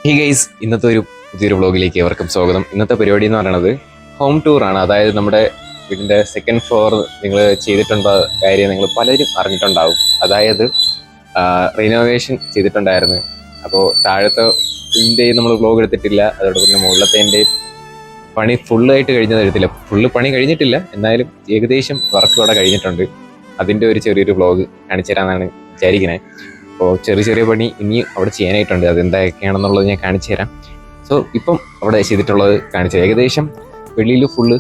Hey guys, ഇന്നത്തെ ഒരു പുതിയൊരു വ്ളോഗിലേക്ക് ഏവർക്കും സ്വാഗതം. ഇന്നത്തെ പരിപാടി എന്ന് പറയുന്നത് ഹോം ടൂർ ആണ്. അതായത് നമ്മുടെ വീടിൻ്റെ സെക്കൻഡ് ഫ്ലോർ നിങ്ങൾ ചെയ്തിട്ടുണ്ട കാര്യം നിങ്ങൾ പലരും അറിഞ്ഞിട്ടുണ്ടാവും. അതായത് റിനോവേഷൻ ചെയ്തിട്ടുണ്ടായിരുന്നു. അപ്പോൾ താഴത്തെ നമ്മൾ വ്ളോഗ് എടുത്തിട്ടില്ല. അതോടൊപ്പം പിന്നെ മുകളിലത്തേൻ്റെയും പണി ഫുള്ളായിട്ട് കഴിഞ്ഞ തരത്തില്ല. ഫുള്ള് പണി കഴിഞ്ഞിട്ടില്ല, എന്നാലും ഏകദേശം വർക്ക് ഇവിടെ കഴിഞ്ഞിട്ടുണ്ട്. അതിൻ്റെ ഒരു ചെറിയൊരു വ്ളോഗ് കാണിച്ചു തരാമെന്നാണ് വിചാരിക്കുന്നത്. അപ്പോൾ ചെറിയ ചെറിയ പണി ഇനി അവിടെ ചെയ്യാനായിട്ടുണ്ട്. അതെന്തൊക്കെയാണെന്നുള്ളത് ഞാൻ കാണിച്ചു തരാം. സോ ഇപ്പം അവിടെ ചെയ്തിട്ടുള്ളത് കാണിച്ചു തരാം. ഏകദേശം വെളിയിൽ ഫുള്ള്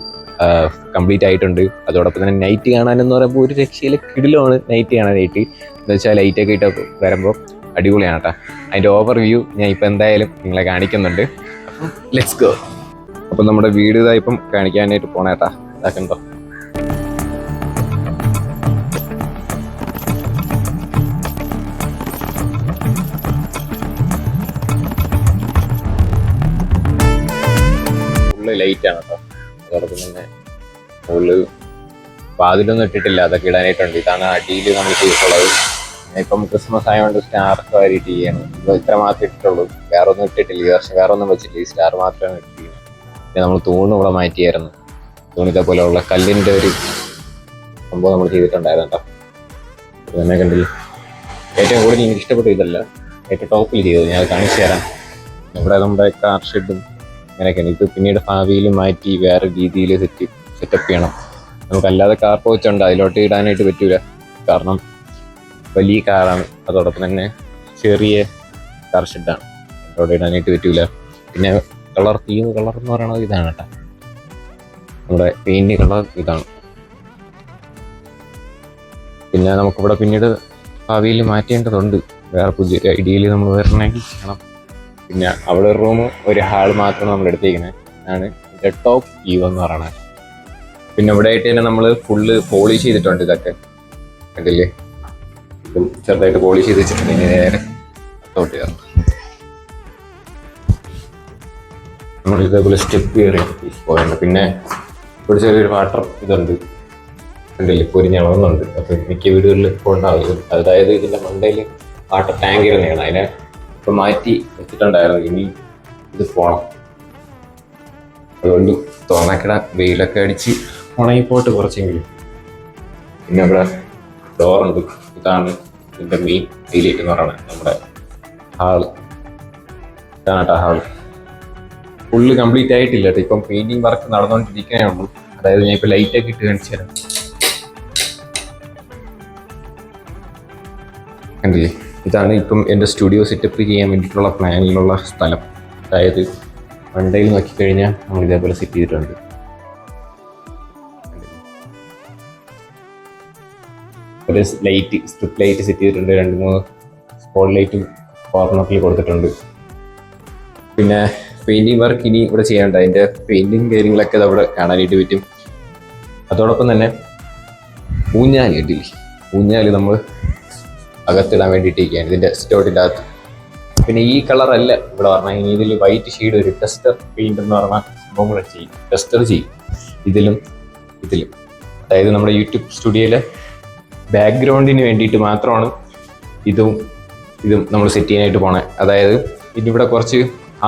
കംപ്ലീറ്റ് ആയിട്ടുണ്ട്. അതോടൊപ്പം തന്നെ നൈറ്റ് കാണാനെന്ന് പറയുമ്പോൾ ഒരു രക്ഷയിലെ കിടിലമാണ് നൈറ്റ് കാണാനായിട്ട്. എന്ന് വെച്ചാൽ ലൈറ്റൊക്കെ ഇട്ട് വരുമ്പോൾ അടിപൊളിയാണ് കേട്ടോ. അതിൻ്റെ ഓവർ വ്യൂ ഞാൻ ഇപ്പം എന്തായാലും നിങ്ങളെ കാണിക്കുന്നുണ്ട്. അപ്പം ലെറ്റ്സ് ഗോ. അപ്പം നമ്മുടെ വീട് ഇതായിപ്പം കാണിക്കാനായിട്ട് പോണേട്ടാ. ഇതാക്കണ്ടോ ലൈറ്റാണ് കേട്ടോ. അതോടൊപ്പം തന്നെ മുകളിൽ വാതിലൊന്നും ഇട്ടിട്ടില്ല, അതൊക്കെ ഇടാനായിട്ടുണ്ട്. ഇതാണ് അടിയിൽ നമ്മൾ ചെയ്തിട്ടുള്ളത്. ഇപ്പം ക്രിസ്മസ് ആയതുകൊണ്ട് സ്റ്റാർക്ക് വാരിയിട്ട് ചെയ്യണം. ഇപ്പോൾ ഇത്ര മാത്രമേ ഇട്ടിട്ടുള്ളൂ, വേറെ ഒന്നും ഇട്ടിട്ടില്ല. ഈ വർഷം വേറെ ഒന്നും വെച്ചിട്ടില്ല, ഈ സ്റ്റാർ മാത്രമാണ് ഇട്ടിരിക്കുന്നത്. പിന്നെ നമ്മൾ തൂണ് ഇവിടെ മാറ്റിയായിരുന്നു. തൂണിത്തെ പോലെയുള്ള കല്ലിൻ്റെ ഒരു സംഭവം നമ്മൾ ചെയ്തിട്ടുണ്ടായിരുന്നു കേട്ടോ. അത് തന്നെ കണ്ടില്ല. ഏറ്റവും കൂടുതൽ എനിക്ക് ഇഷ്ടപ്പെട്ട ഇതല്ല, ഏറ്റവും ടോപ്പിൽ ചെയ്തത് ഞാൻ കാണിച്ചു തരാം. ഇവിടെ നമ്മുടെ കാർ ഷെഡും അങ്ങനെയൊക്കെയാണ്. ഇത് പിന്നീട് ഭാവിയിൽ മാറ്റി വേറെ രീതിയിൽ സെറ്റപ്പ് ചെയ്യണം. നമുക്കല്ലാതെ കാർ പോച്ചുണ്ട്, അതിലോട്ട് ഇടാനായിട്ട് പറ്റൂല, കാരണം വലിയ കാറാണ്. അതോടൊപ്പം തന്നെ ചെറിയ കാർ ഷെഡാണ്, അതിലോട്ട് ഇടാനായിട്ട് പറ്റൂല. പിന്നെ തീം കളർ എന്ന് പറയുന്നത് ഇതാണ് കേട്ടോ. നമ്മുടെ പെയിന്റ് കളർ ഇതാണ്. പിന്നെ നമുക്കിവിടെ പിന്നീട് ഭാവിയിൽ മാറ്റേണ്ടതുണ്ട്. വേറെ പുതിയൊരു ഐഡിയയിൽ നമ്മൾ വരണമെങ്കിൽ ചെയ്യണം. പിന്നെ അവിടെ ഒരു റൂം, ഒരു ഹാൾ മാത്രം നമ്മൾ എടുത്തിരിക്കുന്നത് ആണ് ഇതിൻ്റെ ടോപ്പ് വ്യൂ എന്ന് പറയുന്നത്. പിന്നെ ഇവിടെ ആയിട്ട് തന്നെ നമ്മൾ ഫുള്ള് പോളിഷ് ചെയ്തിട്ടുണ്ട്. ഇതൊക്കെ കണ്ടില്ലേ, ഇതും ചെറുതായിട്ട് പോളിഷ് ചെയ്ത് വെച്ചിട്ടുണ്ട്. ഇനി നേരെ ടോട്ട് ചെയ്യാം. നമ്മൾ ഇതേപോലെ സ്റ്റെപ്പ് കയറി പോയുണ്ട്. പിന്നെ ഇവിടെ ചെറിയൊരു വാട്ടർ ഇതുണ്ട്, കണ്ടില്ലേ, പൊരിഞ്ഞളവുന്നുണ്ട്. അപ്പം മിക്ക വീടുകളിൽ ഇപ്പോൾ ഉണ്ടാവും. അതായത് ഇതിൻ്റെ മണ്ടയിൽ വാട്ടർ ടാങ്ക് ഇരുന്നതാണ്, അതിനെ ഇപ്പം മാറ്റി വെച്ചിട്ടുണ്ടായിരുന്നു. ഇനി ഇത് പോകണം. അതുകൊണ്ട് തോന്നക്കിടാൻ വെയിലൊക്കെ അടിച്ച് ഉണങ്ങിപ്പോട്ട് കുറച്ചെങ്കിലും. പിന്നെ ഇവിടെ ഡോറുണ്ട്. ഇതാണ് ഇതിൻ്റെ മെയിൻ ഹൈലൈറ്റ് എന്ന് പറയുന്നത്. നമ്മുടെ ഹാള് ഇതാണ് കേട്ടോ. ഹാള് ഫുള്ള് കംപ്ലീറ്റ് ആയിട്ടില്ല കേട്ടോ. ഇപ്പം പെയിൻറ്റിങ് വർക്ക് നടന്നുകൊണ്ടിരിക്കുന്നേ ഉള്ളൂ. അതായത് ഞാൻ ഇപ്പോൾ ലൈറ്റൊക്കെ ഇട്ട് കാണിച്ചു തരാം. കണ്ടില്ലേ, ഇതാണ് ഇപ്പം എൻ്റെ സ്റ്റുഡിയോ സെറ്റപ്പ് ചെയ്യാൻ വേണ്ടിയിട്ടുള്ള പ്ലാനിലുള്ള സ്ഥലം. അതായത് മണ്ടയിൽ നോക്കിക്കഴിഞ്ഞാൽ നമ്മൾ ഇതേപോലെ സെറ്റ് ചെയ്തിട്ടുണ്ട്. ഒരു ലൈറ്റ്, സ്ട്രിപ്പ് ലൈറ്റ് സെറ്റ് ചെയ്തിട്ടുണ്ട്. 2-3 സ്പോട്ട് ലൈറ്റും കോർണറിൽ കൊടുത്തിട്ടുണ്ട്. പിന്നെ പെയിൻറ്റിങ് വർക്ക് ഇനി ഇവിടെ ചെയ്യാനുണ്ട്. അതിൻ്റെ പെയിൻറ്റിങ് കാര്യങ്ങളൊക്കെ അവിടെ കാണാനായിട്ട് പറ്റും. അതോടൊപ്പം തന്നെ ഊഞ്ഞാൽ കിട്ടില്ലേ, ഊഞ്ഞാൽ നമ്മൾ അകത്തിടാൻ വേണ്ടിയിട്ടിരിക്കുകയാണ് ഇതിൻ്റെ സ്റ്റോട്ടിൻ്റെ അകത്ത്. പിന്നെ ഈ കളറല്ല ഇവിടെ പറഞ്ഞാൽ, ഇനി ഇതിൽ വൈറ്റ് ഷെയ്ഡ് ഒരു ടെസ്റ്റർ പെയിൻ്റ് എന്ന് പറഞ്ഞാൽ സംഭവം കൂടെ ചെയ്യും. ടെസ്റ്റർ ചെയ്യും ഇതിലും. അതായത് നമ്മുടെ യൂട്യൂബ് സ്റ്റുഡിയോയിലെ ബാക്ക്ഗ്രൗണ്ടിന് വേണ്ടിയിട്ട് മാത്രമാണ് ഇതും നമ്മൾ സെറ്റ് ചെയ്യാനായിട്ട് പോണേ. അതായത് ഇതിവിടെ കുറച്ച്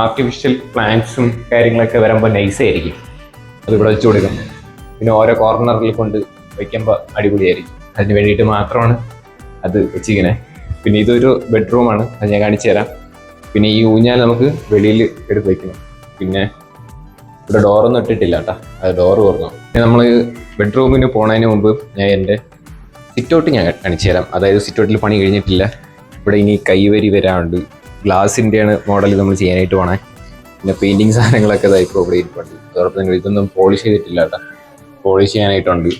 ആർട്ടിഫിഷ്യൽ പ്ലാന്റ്സും കാര്യങ്ങളൊക്കെ വരുമ്പോൾ നൈസായിരിക്കും, അതിവിടെ വെച്ച് കൊടുക്കും. പിന്നെ ഓരോ കോർണറിൽ കൊണ്ട് വയ്ക്കുമ്പോൾ അടിപൊളിയായിരിക്കും. അതിന് വേണ്ടിയിട്ട് മാത്രമാണ് അത് വെച്ചിങ്ങനെ. പിന്നെ ഇതൊരു ബെഡ്റൂമാണ്, അത് ഞാൻ കാണിച്ചു തരാം. പിന്നെ ഈ ഊഞ്ഞാൽ നമുക്ക് വെളിയിൽ എടുത്ത് വയ്ക്കണം. പിന്നെ ഇവിടെ ഡോറൊന്നും ഇട്ടിട്ടില്ല കേട്ടോ, അത് ഡോറ് തുറന്നു. പിന്നെ നമ്മൾ ബെഡ്റൂമിന് പോണതിന് മുമ്പ് ഞാൻ എൻ്റെ സിറ്റൗട്ട് ഞാൻ കാണിച്ചു തരാം. അതായത് സിറ്റൗട്ടിൽ പണി കഴിഞ്ഞിട്ടില്ല. ഇവിടെ ഇനി കൈവരി വരാറുണ്ട്. ഗ്ലാസിൻ്റെയാണ് മോഡൽ നമ്മൾ ചെയ്യാനായിട്ട് പോണേ. പിന്നെ പെയിൻറ്റിങ് സാധനങ്ങളൊക്കെ ഇപ്പോൾ ഇവിടെ ഇരിപ്പുണ്ട്. അതോടൊപ്പം തന്നെ ഇതൊന്നും പോളിഷ് ചെയ്തിട്ടില്ല കേട്ടോ, പോളിഷ് ചെയ്യാനായിട്ടുണ്ട്.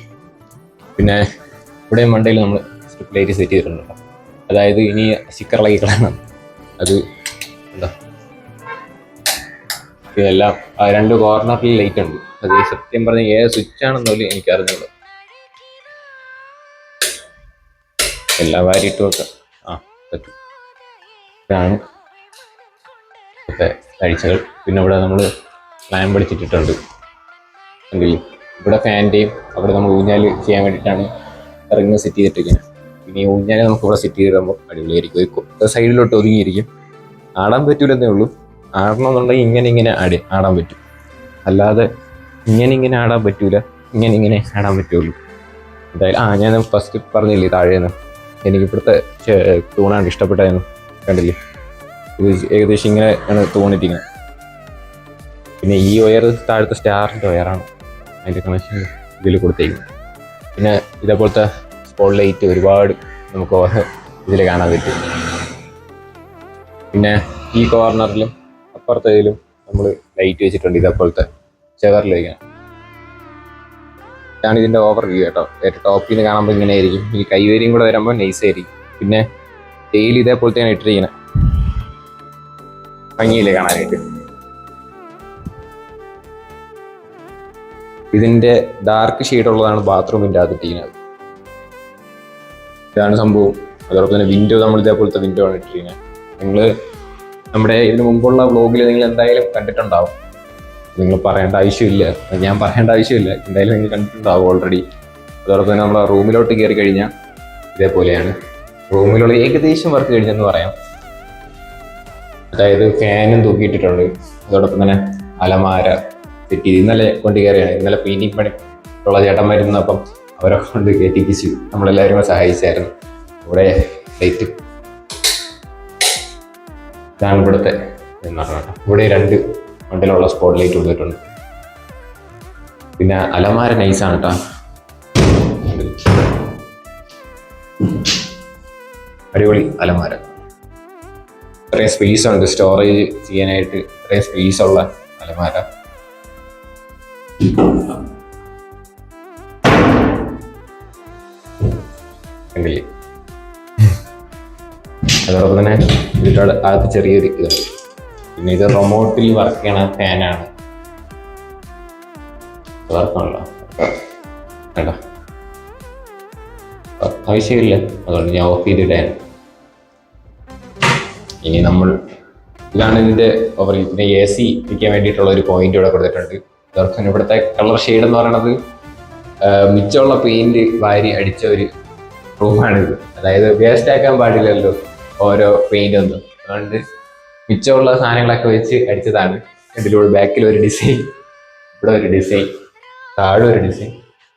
പിന്നെ ഇവിടെ മണ്ടയിൽ നമ്മൾ സ്ട്രിപ്പ് ലൈറ്റ് സെറ്റ് ചെയ്തിട്ടുണ്ട് കേട്ടോ. അതായത് ഇനി സ്റ്റിക്കറിളക്കി കളയണം. അത് എന്താ, ഇതെല്ലാം 2 കോർണറിൽ ലൈറ്റ് ഉണ്ട്. അത് സത്യം പറഞ്ഞാൽ ഏത് സ്വിച്ച് ആണെന്നോലും എനിക്ക് അറിഞ്ഞുള്ളൂ. എല്ലാം വാരിയിട്ട് വെക്കാം. പറ്റും. ഇതാണ് കാഴ്ചകൾ. പിന്നെ ഇവിടെ നമ്മൾ ലാമ്പ് അടിച്ചിട്ടിട്ടുണ്ട്. എങ്കിൽ ഇവിടെ ഫാൻ്റെയും അവിടെ നമ്മൾ ഊഞ്ഞാൽ ചെയ്യാൻ വേണ്ടിയിട്ടാണ് റിങ് സെറ്റ് ചെയ്തിട്ടിരിക്കുന്നത്. പിന്നെ ഈ ഊഞ്ഞാൽ നമുക്ക് ഇവിടെ സെറ്റ് ചെയ്ത് തരുമ്പോൾ അടിപൊളിയായിരിക്കും. സൈഡിലോട്ട് ഒതുങ്ങിയിരിക്കും, ആടാൻ പറ്റൂലെന്നേ ഉള്ളൂ. ആടണമെന്നുണ്ടെങ്കിൽ ഇങ്ങനെ ആടാൻ പറ്റും, അല്ലാതെ ഇങ്ങനെ ആടാൻ പറ്റൂല, ഇങ്ങനെ ആടാൻ പറ്റുള്ളൂ. എന്തായാലും ഞാൻ ഫസ്റ്റ് പറഞ്ഞില്ലേ താഴേന്ന് എനിക്ക് ഇപ്പോഴത്തെ തൂണാണ് ഇഷ്ടപ്പെട്ടതെന്ന്, കണ്ടില്ലേ? ഇത് ഏകദേശം ഇങ്ങനെ ആണ് തൂണിട്ടിങ്ങനെ. പിന്നെ ഈ വയർ താഴത്തെ സ്റ്റാറിൻ്റെ വയറാണ്, അതിൻ്റെ കണക്ഷൻ ഇതിൽ കൊടുത്തേക്കുന്നത്. പിന്നെ ഇതേപോലത്തെ സ്പോട്ട് ലൈറ്റ് ഒരുപാട് നമുക്ക് ഇതിൽ കാണാൻ പറ്റും. പിന്നെ ഈ കോർണറിലും അപ്പുറത്തേലും നമ്മൾ ലൈറ്റ് വെച്ചിട്ടുണ്ട്, ഇതേപോലത്തെ ചെവറിൽ വയ്ക്കണം. ഇതാണ് ഇതിൻ്റെ ഓവർ വ്യൂ കേട്ടോ. ഏറ്റവും ടോപ്പിൽ നിന്ന് കാണുമ്പോൾ ഇങ്ങനെ ആയിരിക്കും. ഈ കൈവരിയും കൂടെ വരുമ്പോൾ നൈസ് ആയിരിക്കും. പിന്നെ ഡെയിലി ഇതേപോലത്തെയാണ് ഇട്ടിരിക്കുന്നത്, ഭംഗിയില്ലേ കാണാനായിട്ട്. ഇതിൻ്റെ ഡാർക്ക് ഷെയ്ഡുള്ളതാണ് ബാത്റൂമിൻ്റെ അകത്തിരിക്കുന്നത്. ഇതാണ് സംഭവം. അതോടൊപ്പം തന്നെ വിൻഡോ നമ്മൾ ഇതേപോലത്തെ വിൻഡോ ആണ് ഇട്ടിരിക്കുന്നത്. നിങ്ങൾ നമ്മുടെ ഇതിന് മുമ്പുള്ള വ്ളോഗിൽ നിങ്ങൾ എന്തായാലും കണ്ടിട്ടുണ്ടാവും, നിങ്ങൾ പറയേണ്ട ആവശ്യമില്ല, ഞാൻ പറയേണ്ട ആവശ്യമില്ല, എന്തായാലും നിങ്ങൾ കണ്ടിട്ടുണ്ടാവും ഓൾറെഡി. അതോടൊപ്പം തന്നെ നമ്മളെ റൂമിലോട്ട് കയറി കഴിഞ്ഞാൽ ഇതേപോലെയാണ്. റൂമിലുള്ള ഏകദേശം വർക്ക് കഴിഞ്ഞെന്ന് പറയാം. അതായത് ഫാനും തൂക്കിയിട്ടിട്ടുണ്ട്. അതോടൊപ്പം തന്നെ അലമാര സെറ്റ് ചെയ്ത് ഇന്നലെ കൊണ്ട് കയറിയാണ്. ഇന്നലെ പെയിന്റിങ് പണി ഉള്ള ചേട്ടന്മാരുന്നപ്പം അവരെ കൊണ്ട് കയറ്റിപ്പിച്ചു, നമ്മളെല്ലാവരും കൂടെ സഹായിച്ചായിരുന്നു. ഇവിടെ ലൈറ്റ് ഇതാണ് ഇവിടുത്തെ എന്ന് പറഞ്ഞാൽ. ഇവിടെ 2 മണ്ടിലുള്ള സ്പോട്ട് ലൈറ്റ് കൊടുത്തിട്ടുണ്ട്. പിന്നെ അലമാര നൈസാണ് കേട്ടോ, അടിപൊളി അലമാര. ഇത്രയും സ്പേസ് ഉണ്ട് സ്റ്റോറേജ് ചെയ്യാനായിട്ട്, ഇത്രയും സ്പേസ് ഉള്ള അലമാര. കണ്ടില്ലേ? അതോടൊപ്പം തന്നെ ഇതിൻ്റെ അകത്ത് ചെറിയൊരു ഇതുണ്ട്. പിന്നെ ഇത് റിമോട്ടിൽ വർക്ക് ചെയ്യണ ഫാനാണ്. വർക്കാണല്ലോ, വേണ്ട ആവശ്യമില്ല, അതുകൊണ്ട് ഞാൻ ഓഫ് ചെയ്തിട്ടാണ്. ഇനി നമ്മൾ ഇതാണ് ഇതിൻ്റെ ഓവർ. പിന്നെ AC വയ്ക്കാൻ വേണ്ടിയിട്ടുള്ള ഒരു പോയിന്റ് ഇവിടെ കൊടുത്തിട്ടുണ്ട്. അതോടൊപ്പം ഇവിടുത്തെ കളർ ഷെയ്ഡ് എന്ന് പറയുന്നത് മിച്ചമുള്ള പെയിന്റ് വാരി അടിച്ച ഒരു റൂമാണിത്. അതായത് വേസ്റ്റ് ആക്കാൻ പാടില്ലല്ലോ ഓരോ പെയിന്റ് ഒന്നും, അതുകൊണ്ട് മിച്ചമുള്ള സാധനങ്ങളൊക്കെ വെച്ച് അടിച്ചതാണ്. ഇതിലൂടെ ബാക്കിൽ ഒരു ഡിസൈൻ, ഇവിടെ ഒരു ഡിസൈൻ, താഴെ ഒരു ഡിസൈൻ,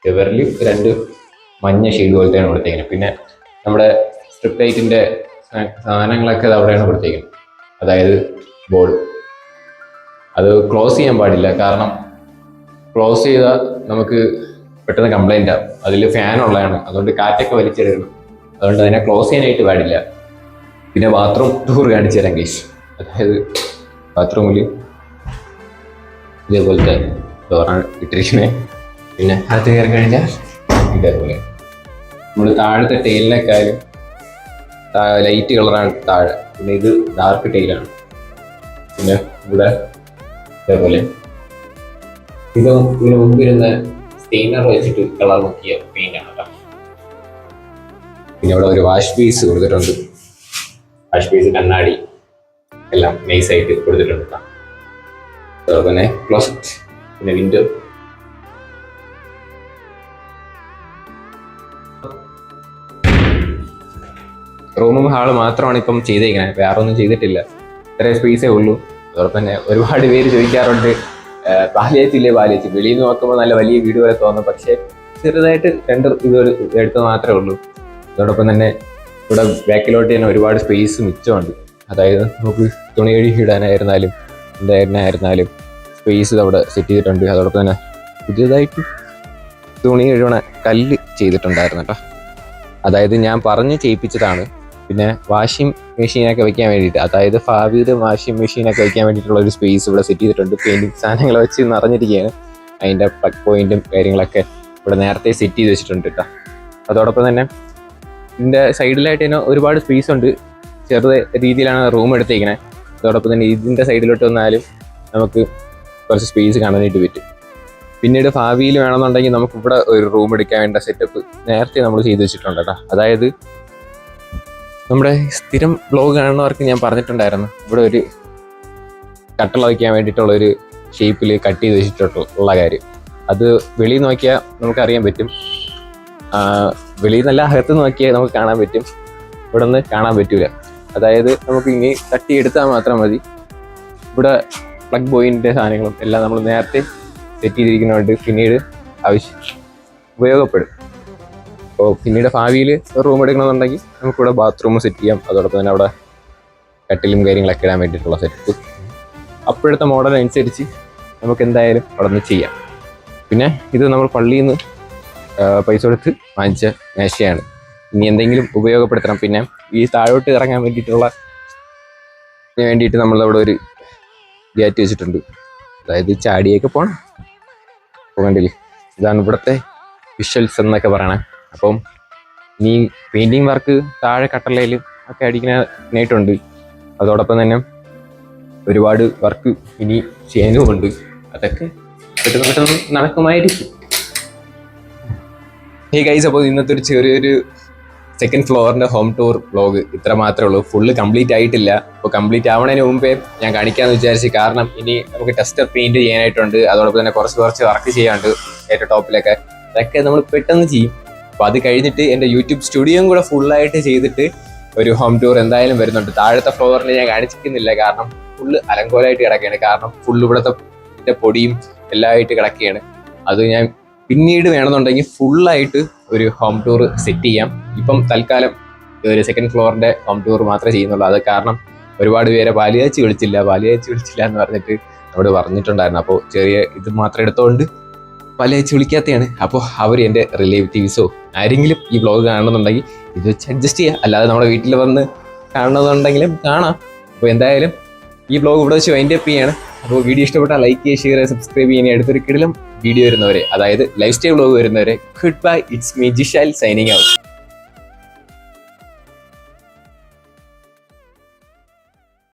ഇവരിൽ 2 മഞ്ഞ ഷെയ്ഡ് പോലത്തെയാണ് കൊടുത്തേക്കുന്നത്. പിന്നെ നമ്മുടെ സ്ട്രിപ്പ് ലൈറ്റിൻ്റെ സാധനങ്ങളൊക്കെ അവിടെയാണ് കൊടുത്തേക്കുന്നത്. അതായത് ബോർഡ് അത് ക്ലോസ് ചെയ്യാൻ പാടില്ല, കാരണം ക്ലോസ് ചെയ്താൽ നമുക്ക് പെട്ടെന്ന് കംപ്ലൈൻ്റ് ആവും. അതിൽ ഫാൻ ഉള്ളതാണ്, അതുകൊണ്ട് കാറ്റൊക്കെ വലിച്ചെടുക്കണം. അതുകൊണ്ട് അതിനെ ക്ലോസ് ചെയ്യാനായിട്ട് പാടില്ല. പിന്നെ ബാത്റൂം ടൂർ കാണിച്ചു തരാം ഗൈസ്. അതായത് ബാത്റൂമിൽ ഇതേപോലത്തെ ഡോറാണ് ഇട്ടിരിക്കുന്നത്. പിന്നെ അത് കയറി കഴിഞ്ഞാൽ ഇതേപോലെ നമ്മൾ താഴത്തെ ടൈലിനേക്കാളും ലൈറ്റ് കളറാണ് താഴെ. പിന്നെ ഇത് ഡാർക്ക് ടൈലാണ്. പിന്നെ ഇവിടെ ഇതേപോലെ ഇതിന് മുമ്പിരുന്ന സ്റ്റെയിനർ വെച്ചിട്ട് കളർ നോക്കിയ പെയിൻ്റാണ് കേട്ടോ. പിന്നെ ഇവിടെ ഒരു വാഷ് ബേസ് കൊടുത്തിട്ടുണ്ട്. വാഷ് ബേസ് കണ്ണാടി എല്ലാം നൈസായിട്ട് കൊടുത്തിട്ടുണ്ട് കേട്ടോ. അതുപോലെ തന്നെ ക്ലോസറ്റ്, പിന്നെ വിൻഡോ. റൂമും ഹാള് മാത്രമാണ് ഇപ്പം ചെയ്തേക്കുന്നത്, വേറെ ഒന്നും ചെയ്തിട്ടില്ല. ഇത്രയും സ്പേസേ ഉള്ളൂ. അതോടൊപ്പം തന്നെ ഒരുപാട് പേര് ചോദിക്കാറുണ്ട് പാലിയേറ്റില്ലേ പാലിയേറ്റ്. വെളിയിൽ നിന്ന് നോക്കുമ്പോൾ നല്ല വലിയ വീട് പോലെ തോന്നും, പക്ഷേ ചെറുതായിട്ട് 2 ഇത് എടുത്ത് മാത്രമേ ഉള്ളൂ. അതോടൊപ്പം തന്നെ ഇവിടെ ബാക്കിലോട്ട് തന്നെ ഒരുപാട് സ്പേസ് മിച്ചമുണ്ട്. അതായത് നമുക്ക് തുണി കഴുകി ഇടാനായിരുന്നാലും എന്തായിരുന്നാലും സ്പേസ് അവിടെ സെറ്റ് ചെയ്തിട്ടുണ്ട്. അതോടൊപ്പം തന്നെ പുതിയതായിട്ട് തുണി കഴുകണ കല്ല് ചെയ്തിട്ടുണ്ടായിരുന്നു കേട്ടോ. അതായത് ഞാൻ പറഞ്ഞ് ചെയ്യിപ്പിച്ചതാണ്. പിന്നെ വാഷിംഗ് മെഷീനൊക്കെ വെക്കാൻ വേണ്ടിയിട്ട്, അതായത് ഭാവിയിൽ വാഷിംഗ് മെഷീനൊക്കെ വെക്കാൻ വേണ്ടിയിട്ടുള്ള ഒരു സ്പേസ് ഇവിടെ സെറ്റ് ചെയ്തിട്ടുണ്ട്. പെയിൻറ്റിങ് സാധനങ്ങൾ വെച്ച് നിറഞ്ഞിരിക്കുകയാണ്. അതിൻ്റെ പ്ലഗ് പോയിന്റും കാര്യങ്ങളൊക്കെ ഇവിടെ നേരത്തെ സെറ്റ് ചെയ്ത് വെച്ചിട്ടുണ്ട് കേട്ടോ. അതോടൊപ്പം തന്നെ ഇതിൻ്റെ സൈഡിലായിട്ട് തന്നെ ഒരുപാട് സ്പേസ് ഉണ്ട്. ചെറുത് രീതിയിലാണ് റൂം എടുത്തേക്കുന്നത്. അതോടൊപ്പം തന്നെ ഇതിൻ്റെ സൈഡിലോട്ട് വന്നാലും നമുക്ക് കുറച്ച് സ്പേസ് കാണാനായിട്ട് പറ്റും. പിന്നീട് ഭാവിയിൽ വേണമെന്നുണ്ടെങ്കിൽ നമുക്ക് ഇവിടെ ഒരു റൂം എടുക്കാൻ വേണ്ട സെറ്റപ്പ് നേരത്തെ നമ്മൾ ചെയ്ത് വെച്ചിട്ടുണ്ട് കേട്ടോ. അതായത് നമ്മുടെ സ്ഥിരം വ്ളോഗ് കാണുന്നവർക്ക് ഞാൻ പറഞ്ഞിട്ടുണ്ടായിരുന്നു, ഇവിടെ ഒരു കട്ടള വയ്ക്കാൻ വേണ്ടിയിട്ടുള്ളൊരു ഷേപ്പിൽ കട്ട് ചെയ്ത് വെച്ചിട്ടുള്ള കാര്യം. അത് വെളിയിൽ നോക്കിയാൽ നമുക്കറിയാൻ പറ്റും, വെളിയിൽ നല്ല അകത്ത് നോക്കിയാൽ നമുക്ക് കാണാൻ പറ്റും, ഇവിടെ നിന്ന് കാണാൻ പറ്റൂല. അതായത് നമുക്ക് ഇനി തട്ടിയെടുത്താൽ മാത്രം മതി ഇവിടെ പ്ലഗ് പോയിൻ്റെ സാധനങ്ങളും എല്ലാം നമ്മൾ നേരത്തെ സെറ്റ് ചെയ്തിരിക്കുന്നതുകൊണ്ട് പിന്നീട് ഉപയോഗപ്പെടും. അപ്പോൾ പിന്നീട് ഭാവിയിൽ റൂം എടുക്കണമെന്നുണ്ടെങ്കിൽ നമുക്കിവിടെ ബാത്റൂം സെറ്റ് ചെയ്യാം. അതോടൊപ്പം തന്നെ അവിടെ കട്ടിലും കാര്യങ്ങളൊക്കെ ഇടാൻ വേണ്ടിയിട്ടുള്ള സെറ്റ് അപ്പോഴത്തെ മോഡൽ അനുസരിച്ച് നമുക്ക് എന്തായാലും അവിടെ നിന്ന് ചെയ്യാം. പിന്നെ ഇത് നമ്മൾ പള്ളിയിൽ നിന്ന് പൈസ കൊടുത്ത് വാങ്ങിച്ച മേശയാണ്. ഇനി എന്തെങ്കിലും ഉപയോഗപ്പെടുത്തണം. പിന്നെ ഈ താഴോട്ട് ഇറങ്ങാൻ വേണ്ടിയിട്ട് നമ്മളവിടെ ഒരു ഗേറ്റ് വെച്ചിട്ടുണ്ട്. അതായത് ചാടിയൊക്കെ പോകണം. അപ്പോൾ കണ്ടില്ലേ, ഇതാണ് ഇവിടുത്തെ വിഷ്വൽസ് എന്നൊക്കെ പറയണേ. അപ്പം ഇനി പെയിൻറ്റിങ് വർക്ക് താഴെ കട്ടളയിൽ ഒക്കെ അടിക്കാനായിട്ടുണ്ട്. അതോടൊപ്പം തന്നെ ഒരുപാട് വർക്ക് ഇനി ചെയ്യാനുമുണ്ട്. അതൊക്കെ പെട്ടെന്ന് നടക്കുമായിരിക്കും. ഹേ ഗൈസ്, അപ്പോൾ ഇന്നത്തെ ഒരു ചെറിയൊരു സെക്കൻഡ് ഫ്ലോറിൻ്റെ ഹോം ടൂർ വ്ളോഗ് ഇത്ര മാത്രമേ ഉള്ളൂ. ഫുള്ള് കംപ്ലീറ്റ് ആയിട്ടില്ല. അപ്പോൾ കംപ്ലീറ്റ് ആവണതിന് മുമ്പേ ഞാൻ കാണിക്കാമെന്ന് വിചാരിച്ചു. കാരണം ഇനി നമുക്ക് ടെസ്റ്റർ പെയിൻറ് ചെയ്യാനായിട്ടുണ്ട്. അതോടൊപ്പം തന്നെ കുറച്ച് വർക്ക് ചെയ്യാനുണ്ട് ഏറ്റവും ടോപ്പിലൊക്കെ. അതൊക്കെ നമ്മൾ പെട്ടെന്ന് ചെയ്യും. അപ്പോൾ അത് കഴിഞ്ഞിട്ട് എൻ്റെ യൂട്യൂബ് സ്റ്റുഡിയോയും കൂടെ ഫുള്ളായിട്ട് ചെയ്തിട്ട് ഒരു ഹോം ടൂർ എന്തായാലും വരുന്നുണ്ട്. താഴത്തെ ഫ്ലോറിൽ ഞാൻ കാണിച്ചിരിക്കുന്നില്ല, കാരണം ഫുള്ള് അലങ്കോലമായിട്ട് കിടക്കുകയാണ്. കാരണം ഫുള്ള് ഇവിടുത്തെ പൊടിയും എല്ലാമായിട്ട് കിടക്കുകയാണ്. അത് ഞാൻ പിന്നീട് വേണമെന്നുണ്ടെങ്കിൽ ഫുള്ളായിട്ട് ഒരു ഹോം ടൂർ സെറ്റ് ചെയ്യാം. ഇപ്പം തൽക്കാലം ഒരു സെക്കൻഡ് ഫ്ലോറിൻ്റെ ഹോം ടൂർ മാത്രമേ ചെയ്യുന്നുള്ളൂ. അത് കാരണം ഒരുപാട് പേരെ പാലിയാച്ചി വിളിച്ചില്ല എന്ന് പറഞ്ഞിട്ട് അവിടെ പറഞ്ഞിട്ടുണ്ടായിരുന്നു. അപ്പോൾ ചെറിയ ഇത് മാത്രം എടുത്തുകൊണ്ട് പാലിയാച്ചി വിളിക്കാത്തതാണ്. അപ്പോൾ അവർ എൻ്റെ റിലേറ്റീവ്സോ ആരെങ്കിലും ഈ വ്ളോഗ് കാണണമെന്നുണ്ടെങ്കിൽ ഇത് വെച്ച് അഡ്ജസ്റ്റ് ചെയ്യുക. അല്ലാതെ നമ്മുടെ വീട്ടിൽ വന്ന് കാണണമെന്നുണ്ടെങ്കിലും കാണാം. അപ്പോൾ എന്തായാലും ഈ വ്ളോഗ് ഇവിടെ വെച്ച് വൈൻഡ് അപ്പ് ചെയ്യാണ്. അപ്പോൾ വീഡിയോ ഇഷ്ടപ്പെട്ടാൽ ലൈക്ക് ചെയ്യുക, ഷെയർ ചെയ്യുക, സബ്സ്ക്രൈബ് ചെയ്യുക. അടുത്തൊരു കിടിലം വീഡിയോ വരുന്നവരെ, അതായത് ലൈഫ് സ്റ്റൈൽ വ്ളോഗ് വരുന്നവരെ, good bye. It's me Jishal signing out.